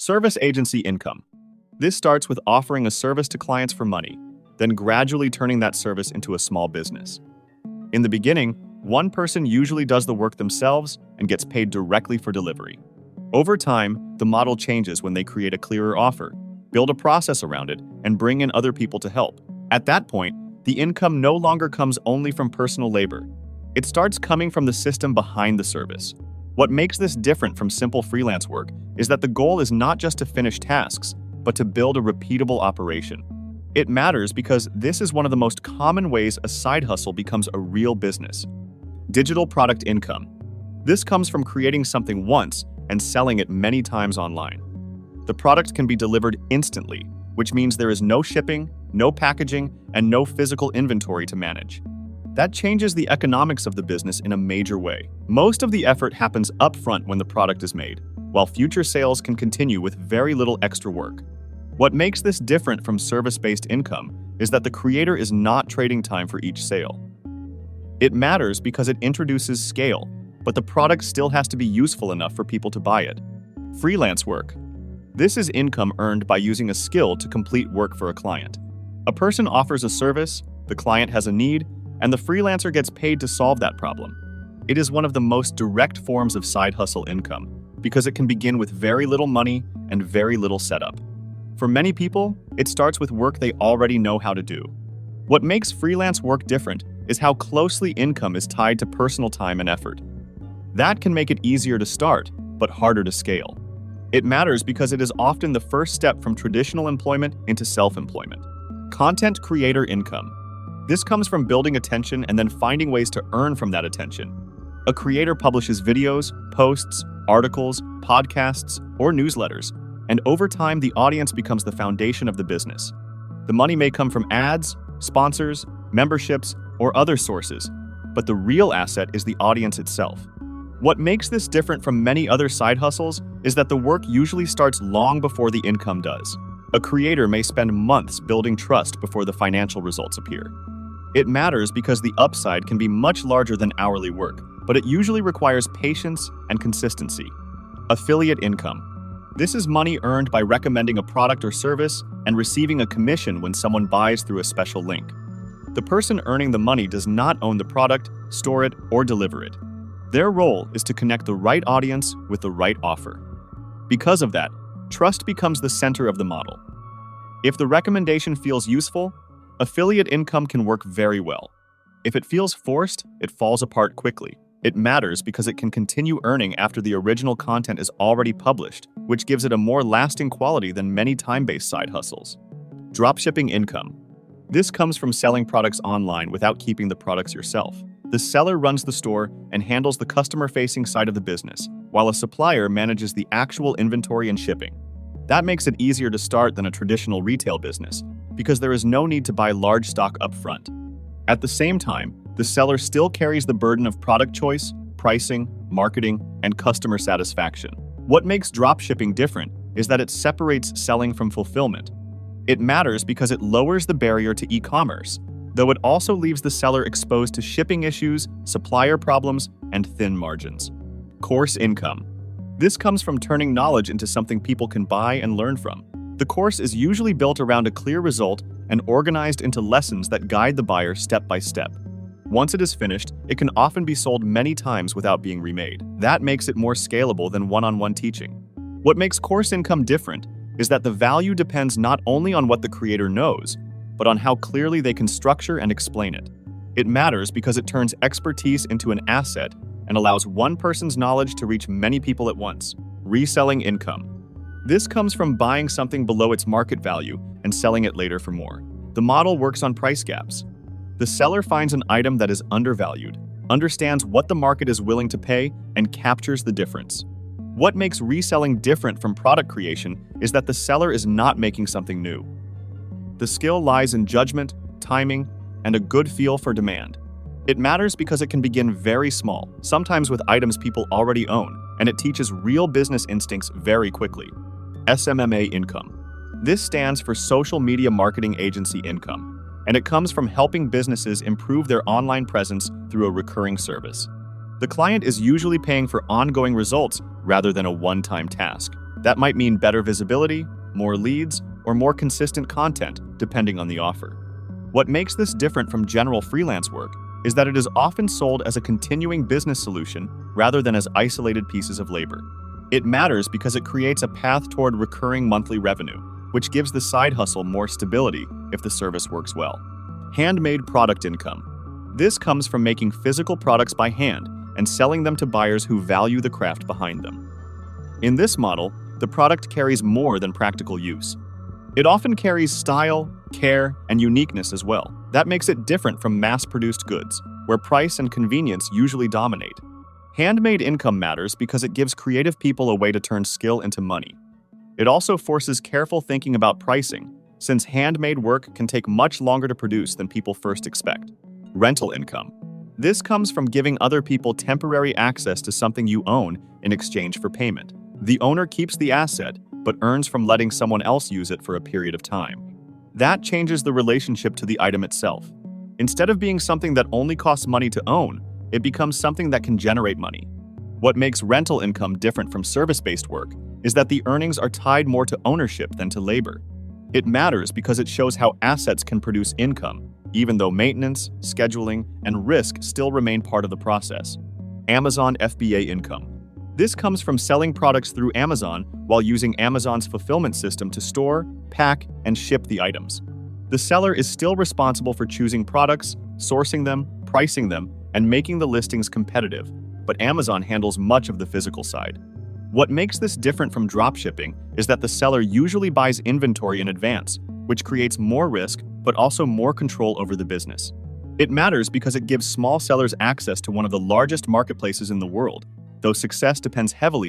Service agency income. This starts with offering a service to clients for money, then gradually turning that service into a small business. In the beginning, one person usually does the work themselves and gets paid directly for delivery. Over time, the model changes when they create a clearer offer, build a process around it, and bring in other people to help. At that point, the income no longer comes only from personal labor. It starts coming from the system behind the service. What makes this different from simple freelance work is that the goal is not just to finish tasks, but to build a repeatable operation. It matters because this is one of the most common ways a side hustle becomes a real business. Digital product income. This comes from creating something once and selling it many times online. The product can be delivered instantly, which means there is no shipping, no packaging, and no physical inventory to manage. That changes the economics of the business in a major way. Most of the effort happens upfront when the product is made, while future sales can continue with very little extra work. What makes this different from service-based income is that the creator is not trading time for each sale. It matters because it introduces scale, but the product still has to be useful enough for people to buy it. Freelance work. This is income earned by using a skill to complete work for a client. A person offers a service, the client has a need, and the freelancer gets paid to solve that problem. It is one of the most direct forms of side hustle income because it can begin with very little money and very little setup. For many people, it starts with work they already know how to do. What makes freelance work different is how closely income is tied to personal time and effort. That can make it easier to start, but harder to scale. It matters because it is often the first step from traditional employment into self-employment. Content creator income. This comes from building attention and then finding ways to earn from that attention. A creator publishes videos, posts, articles, podcasts, or newsletters, and over time the audience becomes the foundation of the business. The money may come from ads, sponsors, memberships, or other sources, but the real asset is the audience itself. What makes this different from many other side hustles is that the work usually starts long before the income does. A creator may spend months building trust before the financial results appear. It matters because the upside can be much larger than hourly work, but it usually requires patience and consistency. Affiliate income. This is money earned by recommending a product or service and receiving a commission when someone buys through a special link. The person earning the money does not own the product, store it, or deliver it. Their role is to connect the right audience with the right offer. Because of that, trust becomes the center of the model. If the recommendation feels useful, affiliate income can work very well. If it feels forced, it falls apart quickly. It matters because it can continue earning after the original content is already published, which gives it a more lasting quality than many time-based side hustles. Dropshipping income. This comes from selling products online without keeping the products yourself. The seller runs the store and handles the customer-facing side of the business, while a supplier manages the actual inventory and shipping. That makes it easier to start than a traditional retail business, because there is no need to buy large stock up front. At the same time, the seller still carries the burden of product choice, pricing, marketing, and customer satisfaction. What makes dropshipping different is that it separates selling from fulfillment. It matters because it lowers the barrier to e-commerce, though it also leaves the seller exposed to shipping issues, supplier problems, and thin margins. Course income. This comes from turning knowledge into something people can buy and learn from. The course is usually built around a clear result and organized into lessons that guide the buyer step by step. Once it is finished, it can often be sold many times without being remade. That makes it more scalable than one-on-one teaching. What makes course income different is that the value depends not only on what the creator knows, but on how clearly they can structure and explain it. It matters because it turns expertise into an asset and allows one person's knowledge to reach many people at once. Reselling income. This comes from buying something below its market value and selling it later for more. The model works on price gaps. The seller finds an item that is undervalued, understands what the market is willing to pay, and captures the difference. What makes reselling different from product creation is that the seller is not making something new. The skill lies in judgment, timing, and a good feel for demand. It matters because it can begin very small, sometimes with items people already own, and it teaches real business instincts very quickly. SMMA income. This stands for Social Media Marketing Agency income, and it comes from helping businesses improve their online presence through a recurring service. The client is usually paying for ongoing results rather than a one-time task. That might mean better visibility, more leads, or more consistent content, depending on the offer. What makes this different from general freelance work is that it is often sold as a continuing business solution rather than as isolated pieces of labor. It matters because it creates a path toward recurring monthly revenue, which gives the side hustle more stability if the service works well. Handmade product income. This comes from making physical products by hand and selling them to buyers who value the craft behind them. In this model, the product carries more than practical use. It often carries style, care, and uniqueness as well. That makes it different from mass-produced goods, where price and convenience usually dominate. Handmade income matters because it gives creative people a way to turn skill into money. It also forces careful thinking about pricing, since handmade work can take much longer to produce than people first expect. Rental income. This comes from giving other people temporary access to something you own in exchange for payment. The owner keeps the asset, but earns from letting someone else use it for a period of time. That changes the relationship to the item itself. Instead of being something that only costs money to own, it becomes something that can generate money. What makes rental income different from service-based work is that the earnings are tied more to ownership than to labor. It matters because it shows how assets can produce income, even though maintenance, scheduling, and risk still remain part of the process. Amazon FBA income. This comes from selling products through Amazon while using Amazon's fulfillment system to store, pack, and ship the items. The seller is still responsible for choosing products, sourcing them, pricing them, and making the listings competitive, but Amazon handles much of the physical side. What makes this different from dropshipping is that the seller usually buys inventory in advance, which creates more risk but also more control over the business. It matters because it gives small sellers access to one of the largest marketplaces in the world, though success depends heavily